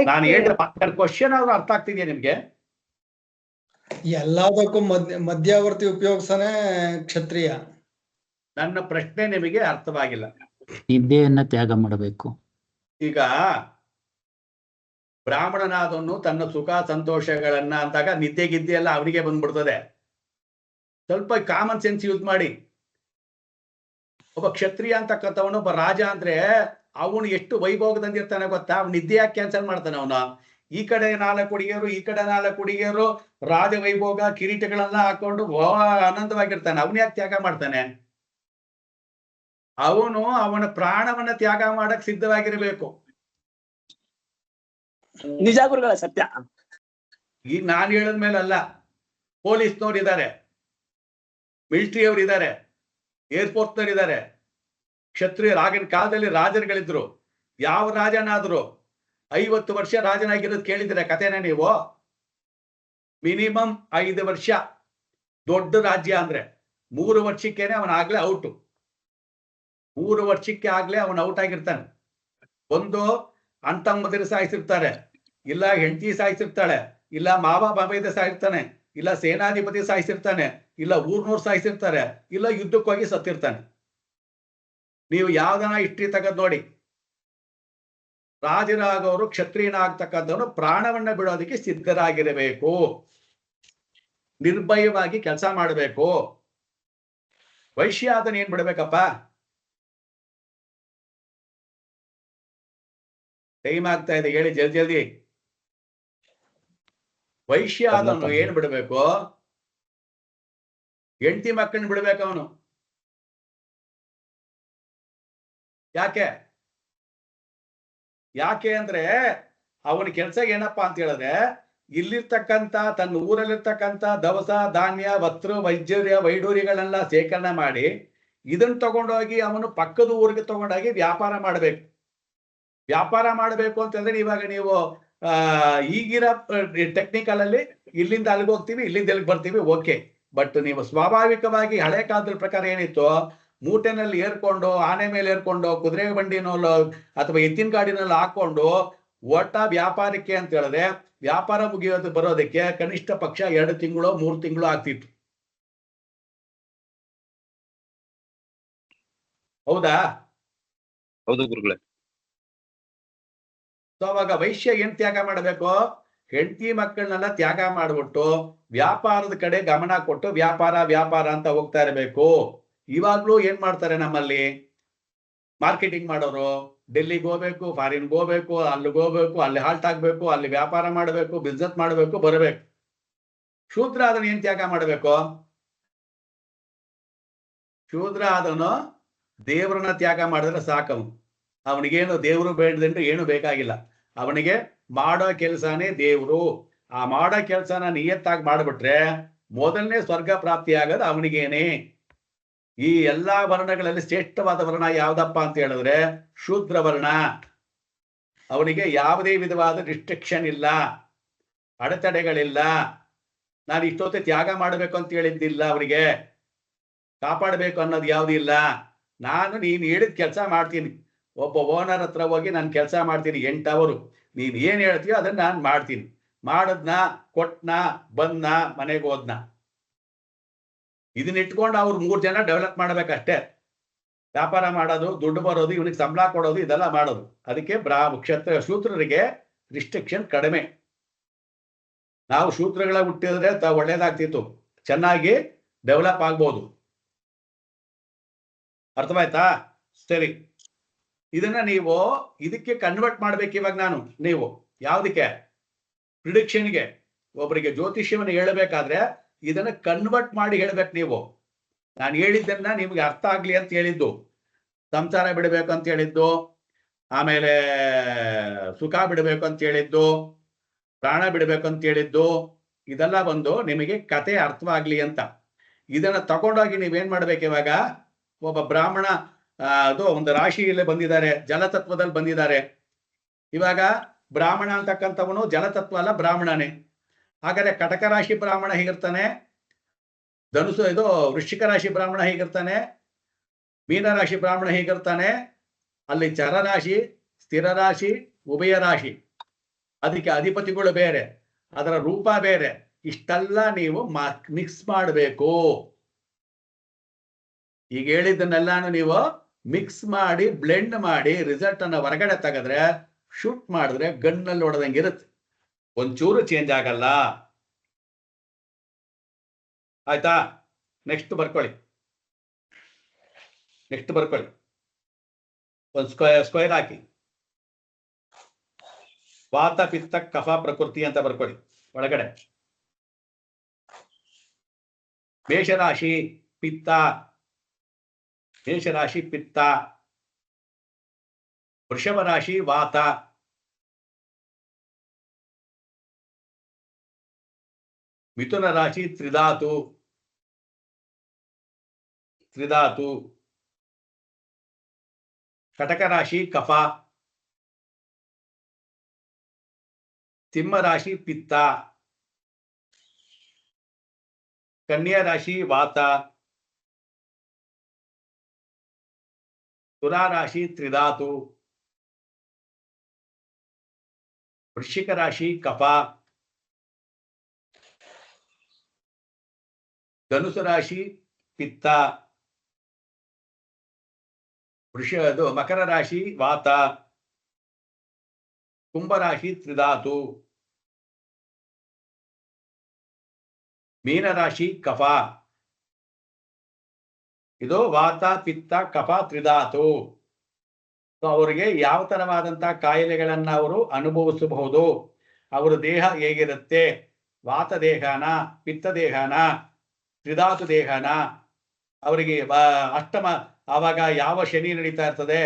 ನಾನು ಹೇಳಿದ ಕ್ವಶನ್ ಆದ್ರೂ ಅರ್ಥ ಆಗ್ತಿದ್ಯಾ ನಿಮ್ಗೆ? ಎಲ್ಲದಕ್ಕೂ ಮಧ್ಯವರ್ತಿ ಉಪಯೋಗಿಸನೆ ಕ್ಷತ್ರಿಯ. ನನ್ನ ಪ್ರಶ್ನೆ ನಿಮಗೆ ಅರ್ಥವಾಗಿಲ್ಲ. ನಿದ್ದೆಯನ್ನ ತ್ಯಾಗ ಮಾಡಬೇಕು. ಈಗ ಬ್ರಾಹ್ಮಣನಾದವನು ತನ್ನ ಸುಖ ಸಂತೋಷಗಳನ್ನ ಅಂದಾಗ ನಿದ್ದೆ ಗಿದ್ದೆ ಎಲ್ಲ ಅವನಿಗೆ ಬಂದ್ಬಿಡ್ತದೆ. ಸ್ವಲ್ಪ ಕಾಮನ್ ಸೆನ್ಸ್ ಯೂಸ್ ಮಾಡಿ. ಒಬ್ಬ ಕ್ಷತ್ರಿಯ ಅಂತಕ್ಕಂಥವನು, ಒಬ್ಬ ರಾಜ ಅಂದ್ರೆ ಅವನು ಎಷ್ಟು ವೈಭೋಗದಂದಿರ್ತಾನೆ ಗೊತ್ತಾ? ಅವ್ನು ನಿದ್ದೆ ಯಾಕೆ ಕ್ಯಾನ್ಸಲ್ ಮಾಡ್ತಾನೆ? ಅವನು ಈ ಕಡೆ 4 ಹುಡುಗಿಯರು, ಈ ಕಡೆ 4 ಹುಡುಗಿಯರು, ರಾಜ ವೈಭೋಗ ಕಿರೀಟಗಳೆಲ್ಲ ಹಾಕೊಂಡು ಆನಂದವಾಗಿರ್ತಾನೆ. ಅವನು ಯಾಕೆ ತ್ಯಾಗ ಮಾಡ್ತಾನೆ? ಅವನು ಅವನ ಪ್ರಾಣವನ್ನ ತ್ಯಾಗ ಮಾಡಕ್ ಸಿದ್ಧವಾಗಿರ್ಬೇಕು. ನಿಜ ಗುರುಗಳ ಸತ್ಯ. ಈಗ ನಾನು ಹೇಳಿದ್ಮೇಲೆ ಅಲ್ಲ, ಪೊಲೀಸ್ನವ್ರು ಇದ್ದಾರೆ, ಮಿಲಿಟರಿ ಅವ್ರು ಇದ್ದಾರೆ, ಏರ್ಫೋರ್ಸ್ನವ್ರು ಇದ್ದಾರೆ, ಕ್ಷತ್ರಿಯರು. ಆಗಿನ ಕಾಲದಲ್ಲಿ ರಾಜರುಗಳಿದ್ರು. ಯಾವ ರಾಜನಾದ್ರು 50 ವರ್ಷ ರಾಜನಾಗಿರೋದು ಕೇಳಿದ್ರೆ ಕಥೆನ ನೀವು? ಮಿನಿಮಮ್ 5 ವರ್ಷ. ದೊಡ್ಡ ರಾಜ್ಯ ಅಂದ್ರೆ 3 ವರ್ಷಕ್ಕೇನೆ ಅವನಾಗ್ಲೇ ಔಟು. 3 ವರ್ಷಕ್ಕೆ ಆಗ್ಲೇ ಅವನು ಔಟ್ ಆಗಿರ್ತಾನೆ. ಒಂದು ಅಂತಮ್ಮದಿರು ಸಾಯಿಸಿರ್ತಾರೆ, ಇಲ್ಲ ಹೆಂಡತಿ ಸಾಯಿಸಿರ್ತಾಳೆ, ಇಲ್ಲ ಮಾವ ಬಾಬೈದ ಸಾಯಿರ್ತಾನೆ, ಇಲ್ಲ ಸೇನಾಧಿಪತಿ ಸಾಯಿಸಿರ್ತಾನೆ, ಇಲ್ಲ ಊರ್ನವ್ರು ಸಾಯಿಸಿರ್ತಾರೆ, ಇಲ್ಲ ಯುದ್ಧಕ್ಕೆ ಹೋಗಿ ಸತ್ತಿರ್ತಾನೆ. ನೀವು ಯಾವ್ದನ ಹಿಸ್ಟ್ರಿ ತೆಗೆದು ನೋಡಿ. ರಾಜರಾಗವರು, ಕ್ಷತ್ರಿಯನಾಗ್ತಕ್ಕಂಥವನು ಪ್ರಾಣವನ್ನ ಬಿಡೋದಕ್ಕೆ ಸಿದ್ಧರಾಗಿರಬೇಕು. ನಿರ್ಭಯವಾಗಿ ಕೆಲಸ ಮಾಡಬೇಕು. ವೈಶ್ಯ ಅದನ್ನ ಏನ್ ಬಿಡ್ಬೇಕಪ್ಪ? ಟೈಮ್ ಆಗ್ತಾ ಇದೆ, ಹೇಳಿ ಜಲ್ದಿ ಜಲ್ದಿ. ವೈಶ್ಯ ಆದವನು ಏನ್ ಬಿಡ್ಬೇಕು? ಹೆಂಡತಿ ಮಕ್ಕಳನ್ನ ಬಿಡ್ಬೇಕು ಅವನು. ಯಾಕೆ? ಯಾಕೆ ಅಂದ್ರೆ ಅವನ ಕೆಲ್ಸ ಏನಪ್ಪಾ ಅಂತ ಹೇಳಿದ್ರೆ, ಇಲ್ಲಿರ್ತಕ್ಕಂಥ ತನ್ನ ಊರಲ್ಲಿರ್ತಕ್ಕಂಥ ದವಸ ಧಾನ್ಯ ವಸ್ತ್ರ ವೈಡೂರ್ಯಗಳನ್ನೆಲ್ಲ ಸೇಕರಣೆ ಮಾಡಿ ಇದನ್ನ ತಗೊಂಡೋಗಿ ಅವನು ಪಕ್ಕದ ಊರಿಗೆ ತಗೊಂಡೋಗಿ ವ್ಯಾಪಾರ ಮಾಡಬೇಕು. ವ್ಯಾಪಾರ ಮಾಡಬೇಕು ಅಂತಂದ್ರೆ ಇವಾಗ ನೀವು ಈಗಿನ ಟೆಕ್ನಿಕಲ್ ಅಲ್ಲಿ ಇಲ್ಲಿಂದ ಅಲ್ಲಿಗೆ ಹೋಗ್ತೀವಿ, ಇಲ್ಲಿಂದ ಎಲ್ಲಿಗೆ ಬರ್ತೀವಿ, ಓಕೆ. ಬಟ್ ನೀವು ಸ್ವಾಭಾವಿಕವಾಗಿ ಹಳೆ ಕಾಲದ ಪ್ರಕಾರ ಏನಿತ್ತು, ಮೂಟೆನಲ್ಲಿ ಏರ್ಕೊಂಡು, ಆನೆ ಮೇಲೆ ಏರ್ಕೊಂಡು, ಕುದುರೆ ಬಂಡಿನಲ್ಲೋ ಅಥವಾ ಎತ್ತಿನ ಗಾಡಿನಲ್ಲಿ ಹಾಕೊಂಡು ಒಟ್ಟ ವ್ಯಾಪಾರಕ್ಕೆ ಅಂತ ಹೇಳಿದ್ರೆ, ವ್ಯಾಪಾರ ಮುಗಿಯೋದು ಬರೋದಕ್ಕೆ ಕನಿಷ್ಠ ಪಕ್ಷ 2 ತಿಂಗಳು 3 ತಿಂಗಳು ಆಗ್ತಿತ್ತು. ಹೌದಾ? ಹೌದು ಗುರುಗಳೇ. ಸೊ ಅವಾಗ ವೈಶ್ಯ ಏನ್ ತ್ಯಾಗ ಮಾಡಬೇಕು? ಹೆಂಡತಿ ಮಕ್ಕಳನ್ನೆಲ್ಲ ತ್ಯಾಗ ಮಾಡ್ಬಿಟ್ಟು ವ್ಯಾಪಾರದ ಕಡೆ ಗಮನ ಕೊಟ್ಟು ವ್ಯಾಪಾರ ವ್ಯಾಪಾರ ಅಂತ ಹೋಗ್ತಾ ಇರಬೇಕು. ಇವಾಗ್ಲೂ ಏನ್ ಮಾಡ್ತಾರೆ ನಮ್ಮಲ್ಲಿ ಮಾರ್ಕೆಟಿಂಗ್ ಮಾಡೋರು? ಡೆಲ್ಲಿಗೆ ಹೋಗ್ಬೇಕು, ಫಾರಿನ್ಗೆ ಹೋಗ್ಬೇಕು, ಅಲ್ಲಿಗೆ ಹೋಗ್ಬೇಕು, ಅಲ್ಲಿ ಹಾಲ್ಟ್ ಆಗ್ಬೇಕು, ಅಲ್ಲಿ ವ್ಯಾಪಾರ ಮಾಡಬೇಕು, ಬಿಸ್ನೆಸ್ ಮಾಡಬೇಕು, ಬರಬೇಕು. ಶೂದ್ರ ಅದನ್ನ ಏನ್ ತ್ಯಾಗ ಮಾಡಬೇಕು? ಶೂದ್ರ ಅದನ್ನು ದೇವರನ್ನ ತ್ಯಾಗ ಮಾಡಿದ್ರೆ ಸಾಕವನು. ಅವನಿಗೇನು ದೇವರು ಬೇಡದಂದ್ರೆ ಏನು ಬೇಕಾಗಿಲ್ಲ. ಅವನಿಗೆ ಮಾಡೋ ಕೆಲಸನೇ ದೇವರು. ಆ ಮಾಡೋ ಕೆಲಸನ ನಿಯತ್ತಾಗಿ ಮಾಡ್ಬಿಟ್ರೆ ಮೊದಲನೇ ಸ್ವರ್ಗ ಪ್ರಾಪ್ತಿ ಆಗೋದು ಅವನಿಗೇನೆ. ಈ ಎಲ್ಲಾ ವರ್ಣಗಳಲ್ಲಿ ಶ್ರೇಷ್ಠವಾದ ವರ್ಣ ಯಾವ್ದಪ್ಪ ಅಂತ ಹೇಳಿದ್ರೆ ಶೂದ್ರ ವರ್ಣ. ಅವನಿಗೆ ಯಾವುದೇ ವಿಧವಾದ ರಿಸ್ಟ್ರಿಕ್ಷನ್ ಇಲ್ಲ, ಅಡೆತಡೆಗಳಿಲ್ಲ. ನಾನು ಇಷ್ಟೊತ್ತೆ ತ್ಯಾಗ ಮಾಡಬೇಕು ಅಂತ ಹೇಳಿದ್ದಿಲ್ಲ, ಅವನಿಗೆ ಕಾಪಾಡಬೇಕು ಅನ್ನೋದು ಯಾವುದೂ ಇಲ್ಲ. ನೀನು ಹೇಳಿದ ಕೆಲಸ ಮಾಡ್ತೀನಿ. ಒಬ್ಬ ಓನರ್ ಹತ್ರ ಹೋಗಿ ನಾನು ಕೆಲಸ ಮಾಡ್ತೀನಿ 8 ಅವರು, ನೀನು ಏನು ಹೇಳ್ತೀಯೋ ಅದನ್ನ ನಾನು ಮಾಡ್ತೀನಿ. ಮಾಡದ್ನ, ಕೊಟ್ನ, ಬಂದ್ನ, ಮನೆಗೆ ಹೋದ್ನ. ಇದನ್ನ ಇಟ್ಕೊಂಡು ಅವ್ರು 3 ಜನ ಡೆವಲಪ್ ಮಾಡ್ಬೇಕಷ್ಟೇ. ವ್ಯಾಪಾರ ಮಾಡೋದು, ದುಡ್ಡು ಬರೋದು, ಇವನಿಗೆ ಸಂಬಳ ಕೊಡೋದು, ಇದೆಲ್ಲ ಮಾಡೋದು. ಅದಕ್ಕೆ ಶೂದ್ರರಿಗೆ ರಿಸ್ಟ್ರಿಕ್ಷನ್ ಕಡಿಮೆ. ನಾವು ಶೂದ್ರಗಳ ಹುಟ್ಟಿದ್ರೆ ಒಳ್ಳೇದಾಗ್ತಿತ್ತು, ಚೆನ್ನಾಗಿ ಡೆವಲಪ್ ಆಗ್ಬೋದು. ಅರ್ಥವಾಯ್ತಾ? ಸರಿ, ಇದನ್ನ ನೀವು ಇದಕ್ಕೆ ಕನ್ವರ್ಟ್ ಮಾಡ್ಬೇಕು ಇವಾಗ. ನೀವು ಯಾವುದಕ್ಕೆ? ಪ್ರಿಡಿಕ್ಷನ್ಗೆ. ಒಬ್ಬರಿಗೆ ಜ್ಯೋತಿಷ್ಯವನ್ನು ಹೇಳಬೇಕಾದ್ರೆ ಇದನ್ನ ಕನ್ವರ್ಟ್ ಮಾಡಿ ಹೇಳ್ಬೇಕು ನೀವು. ನಾನು ಹೇಳಿದ್ದನ್ನ ನಿಮ್ಗೆ ಅರ್ಥ ಆಗ್ಲಿ ಅಂತ ಹೇಳಿದ್ದು. ಸಂಸಾರ ಬಿಡಬೇಕು ಅಂತ ಹೇಳಿದ್ದು, ಆಮೇಲೆ ಸುಖ ಬಿಡಬೇಕು ಅಂತ ಹೇಳಿದ್ದು, ಪ್ರಾಣ ಬಿಡಬೇಕು ಅಂತ ಹೇಳಿದ್ದು, ಇದೆಲ್ಲ ಬಂದು ನಿಮಗೆ ಕತೆ ಅರ್ಥವಾಗ್ಲಿ ಅಂತ. ಇದನ್ನ ತಗೊಂಡೋಗಿ ನೀವೇನ್ ಮಾಡ್ಬೇಕು ಇವಾಗ? ಒಬ್ಬ ಬ್ರಾಹ್ಮಣ ಅದು ಒಂದು ರಾಶಿಯಲ್ಲೇ ಬಂದಿದ್ದಾರೆ, ಜಲತತ್ವದಲ್ಲಿ ಬಂದಿದ್ದಾರೆ. ಇವಾಗ ಬ್ರಾಹ್ಮಣ ಅಂತಕ್ಕಂಥವನು ಜಲತತ್ವ ಅಲ್ಲ, ಬ್ರಾಹ್ಮಣನೇ. ಹಾಗಾದ್ರೆ ಕಟಕ ರಾಶಿ ಬ್ರಾಹ್ಮಣ ಹೇಗಿರ್ತಾನೆ? ವೃಶ್ಚಿಕ ರಾಶಿ ಬ್ರಾಹ್ಮಣ ಹೇಗಿರ್ತಾನೆ? ಮೀನರಾಶಿ ಬ್ರಾಹ್ಮಣ ಹೇಗಿರ್ತಾನೆ? ಅಲ್ಲಿ ಚರ ರಾಶಿ, ಸ್ಥಿರ ರಾಶಿ, ಉಭಯ ರಾಶಿ ಅದಕ್ಕೆ ಅಧಿಪತಿಗಳು ಬೇರೆ, ಅದರ ರೂಪ ಬೇರೆ. ಇಷ್ಟೆಲ್ಲ ನೀವು ಮಿಕ್ಸ್ ಮಾಡಬೇಕು. ಈಗ ಹೇಳಿದ್ದನ್ನೆಲ್ಲಾನು ನೀವು ಮಿಕ್ಸ್ ಮಾಡಿ ಬ್ಲೆಂಡ್ ಮಾಡಿ ರಿಸಲ್ಟ್ ಅನ್ನ ಹೊರಗಡೆ ತೆಗೆದ್ರೆ, ಶೂಟ್ ಮಾಡಿದ್ರೆ ಗನ್ನಲ್ಲಿ ಹೊಡೆದಂಗೆ ಇರುತ್ತೆ, ಒಂಚೂರು ಚೇಂಜ್ ಆಗಲ್ಲ. ಆಯ್ತಾ? ನೆಕ್ಸ್ಟ್ ಬರ್ಕೊಳ್ಳಿ. ಒಂದು ಸ್ಕ್ವೇರ್ ಹಾಕಿ. ವಾತ ಪಿತ್ತ ಕಫ ಪ್ರಕೃತಿ ಅಂತ ಬರ್ಕೊಳ್ಳಿ ಒಳಗಡೆ. ಮೇಷರಾಶಿ ಪಿತ್ತ, ಮೇಷರಾಶಿ ಪಿತ್ತ. ವೃಷಭ ರಾಶಿ ವಾತ, ಮಿಥುನ ರಾಶಿ ತ್ರಿಧಾತು, ಕಟಕ ರಾಶಿ ಕಫ, ಸಿಂಹ ರಾಶಿ ಪಿತ್ತ, ಕನ್ಯಾ ರಾಶಿ ವಾತ, ತುಲಾ ರಾಶಿ ತ್ರಿಧಾತು, ವೃಶ್ಚಿಕ ರಾಶಿ ಕಫ, ಧನುಸು ರಾಶಿ ಪಿತ್ತ, ಮಕರ ರಾಶಿ ವಾತ, ಕುಂಭ ರಾಶಿ ತ್ರಿಧಾತು, ಮೀನ ರಾಶಿ ಕಫ. ಇದು ವಾತ ಪಿತ್ತ ಕಫ ತ್ರಿಧಾತು. ಅವರಿಗೆ ಯಾವ ತರವಾದಂತಹ ಕಾಯಿಲೆಗಳನ್ನ ಅವರು ಅನುಭವಿಸಬಹುದು, ಅವರ ದೇಹ ಹೇಗಿರುತ್ತೆ, ವಾತ ದೇಹನ, ಪಿತ್ತ ದೇಹನ, ತ್ರಿಧಾತು ದೇಹನ, ಅವರಿಗೆ ಅಷ್ಟಮ ಆವಾಗ ಯಾವ ಶನಿ ನಡೀತಾ ಇರ್ತದೆ,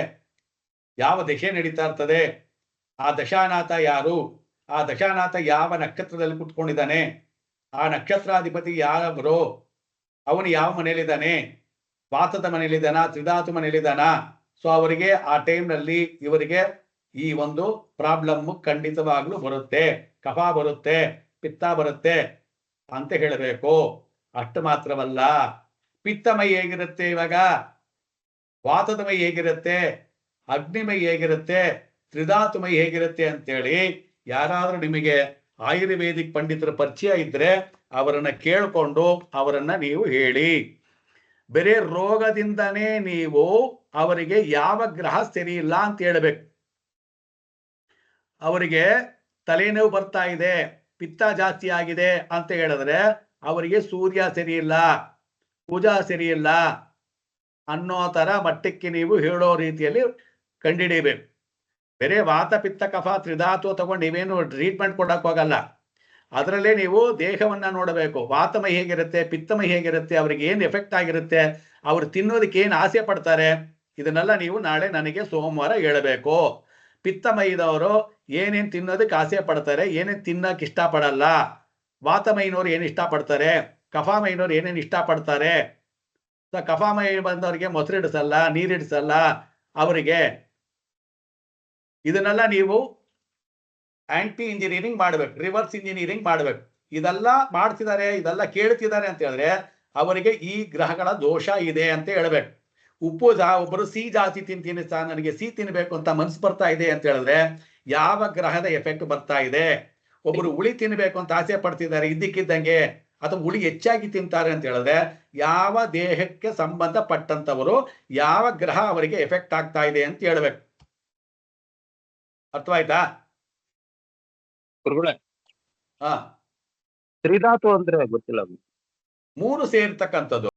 ಯಾವ ದಶೆ ನಡೀತಾ ಇರ್ತದೆ, ಆ ದಶಾನಾಥ ಯಾರು, ಆ ದಶಾನಾಥ ಯಾವ ನಕ್ಷತ್ರದಲ್ಲಿ ಕುತ್ಕೊಂಡಿದ್ದಾನೆ, ಆ ನಕ್ಷತ್ರಾಧಿಪತಿ ಯಾರು, ಅವನು ಯಾವ ಮನೆಯಲ್ಲಿದ್ದಾನೆ, ವಾತದ ಮನೆಯಲ್ಲಿದ್ದಾನ, ತ್ರಿಧಾತು ಮನೆಯಲ್ಲಿದ್ದಾನ. ಸೊ ಅವರಿಗೆ ಆ ಟೈಮ್ನಲ್ಲಿ ಇವರಿಗೆ ಈ ಒಂದು ಪ್ರಾಬ್ಲಮ್ ಖಂಡಿತವಾಗ್ಲೂ ಬರುತ್ತೆ, ಕಫ ಬರುತ್ತೆ, ಪಿತ್ತ ಬರುತ್ತೆ ಅಂತ ಹೇಳಬೇಕು. ಅಷ್ಟು ಮಾತ್ರವಲ್ಲ, ಪಿತ್ತಮೈ ಹೇಗಿರುತ್ತೆ, ಇವಾಗ ವಾತದ ಮೈ ಹೇಗಿರುತ್ತೆ, ಅಗ್ನಿಮೈ ಹೇಗಿರುತ್ತೆ, ತ್ರಿಧಾತುಮೈ ಹೇಗಿರುತ್ತೆ ಅಂತೇಳಿ ಯಾರಾದ್ರೂ ನಿಮಗೆ ಆಯುರ್ವೇದಿಕ್ ಪಂಡಿತರ ಪರಿಚಯ ಇದ್ರೆ ಅವರನ್ನ ಕೇಳಿಕೊಂಡು ಅವರನ್ನ ನೀವು ಹೇಳಿ. ಬೇರೆ ರೋಗದಿಂದನೇ ನೀವು ಅವರಿಗೆ ಯಾವ ಗ್ರಹ ಸರಿ ಇಲ್ಲ ಅಂತ ಹೇಳ್ಬೇಕು. ಅವರಿಗೆ ತಲೆನೋವು ಬರ್ತಾ ಇದೆ, ಪಿತ್ತ ಜಾಸ್ತಿ ಆಗಿದೆ ಅಂತ ಹೇಳಿದ್ರೆ ಅವರಿಗೆ ಸೂರ್ಯ ಸರಿ ಇಲ್ಲ, ಪೂಜಾ ಸರಿ ಇಲ್ಲ ಅನ್ನೋ ತರ ಮಟ್ಟಕ್ಕೆ ನೀವು ಹೇಳೋ ರೀತಿಯಲ್ಲಿ ಕಂಡಿಡಿಬೇಕು. ಬೇರೆ ವಾತ ಪಿತ್ತ ಕಫ ತ್ರಿಧಾತು ತಗೊಂಡು ನೀವೇನು ಟ್ರೀಟ್ಮೆಂಟ್ ಕೊಡಕ್ ಹೋಗಲ್ಲ. ಅದರಲ್ಲೇ ನೀವು ದೇಹವನ್ನ ನೋಡಬೇಕು. ವಾತಮೈ ಹೇಗಿರುತ್ತೆ, ಪಿತ್ತಮೈ ಹೇಗಿರುತ್ತೆ, ಅವ್ರಿಗೆ ಏನು ಎಫೆಕ್ಟ್ ಆಗಿರುತ್ತೆ, ಅವ್ರು ತಿನ್ನೋದಕ್ಕೆ ಏನು ಆಸೆ ಪಡ್ತಾರೆ, ಇದನ್ನೆಲ್ಲ ನೀವು ನಾಳೆ ನನಗೆ ಸೋಮವಾರ ಹೇಳಬೇಕು. ಪಿತ್ತಮೈದವರು ಏನೇನು ತಿನ್ನೋದಕ್ಕೆ ಆಸೆ ಪಡ್ತಾರೆ, ಏನೇನು ತಿನ್ನಕ್ಕೆ ಇಷ್ಟಪಡಲ್ಲ, ವಾತಮೈನವ್ರು ಏನು ಇಷ್ಟಪಡ್ತಾರೆ, ಕಫಾಮೈನವ್ರು ಏನೇನು ಇಷ್ಟಪಡ್ತಾರೆ. ಕಫಾಮೈ ಬಂದವರಿಗೆ ಮೊಸರಿಡಿಸಲ್ಲ, ನೀರಿಡಿಸಲ್ಲ ಅವರಿಗೆ. ಇದನ್ನೆಲ್ಲ ನೀವು ಆಂಟಿ ಇಂಜಿನಿಯರಿಂಗ್ ಮಾಡ್ಬೇಕು, ರಿವರ್ಸ್ ಇಂಜಿನಿಯರಿಂಗ್ ಮಾಡ್ಬೇಕು. ಇದೆಲ್ಲ ಮಾಡ್ತಿದ್ದಾರೆ, ಇದೆಲ್ಲ ಕೇಳ್ತಿದ್ದಾರೆ ಅಂತ ಹೇಳಿದ್ರೆ ಅವರಿಗೆ ಈ ಗ್ರಹಗಳ ದೋಷ ಇದೆ ಅಂತ ಹೇಳ್ಬೇಕು. ಉಪ್ಪು ಒಬ್ಬರು ಸಿಹಿ ಜಾಸ್ತಿ ತಿಂತೀನಿ ಸಹ, ನನಗೆ ಸಿಹಿ ತಿನ್ಬೇಕು ಅಂತ ಮನ್ಸು ಬರ್ತಾ ಇದೆ ಅಂತ ಹೇಳಿದ್ರೆ ಯಾವ ಗ್ರಹದ ಎಫೆಕ್ಟ್ ಬರ್ತಾ ಇದೆ. ಒಬ್ಬರು ಹುಳಿ ತಿನ್ಬೇಕು ಅಂತ ಆಸೆ ಪಡ್ತಿದ್ದಾರೆ ಇದ್ದಕ್ಕಿದ್ದಂಗೆ, ಅಥವಾ ಹುಳಿ ಹೆಚ್ಚಾಗಿ ತಿಂತಾರೆ ಅಂತ ಹೇಳಿದ್ರೆ ಯಾವ ದೇಹಕ್ಕೆ ಸಂಬಂಧಪಟ್ಟಂತವರು ಯಾವ ಗ್ರಹ ಅವರಿಗೆ ಎಫೆಕ್ಟ್ ಆಗ್ತಾ ಇದೆ ಅಂತ ಹೇಳ್ಬೇಕು. ಅರ್ಥವಾಯ್ತಾ? ಗುರುಗಳೇ, ಹಾ, ತ್ರಿಧಾತು ಅಂದ್ರೆ ಗೊತ್ತಿಲ್ಲ. 3 ಸೇರ್ತಕ್ಕಂಥದ್ದು.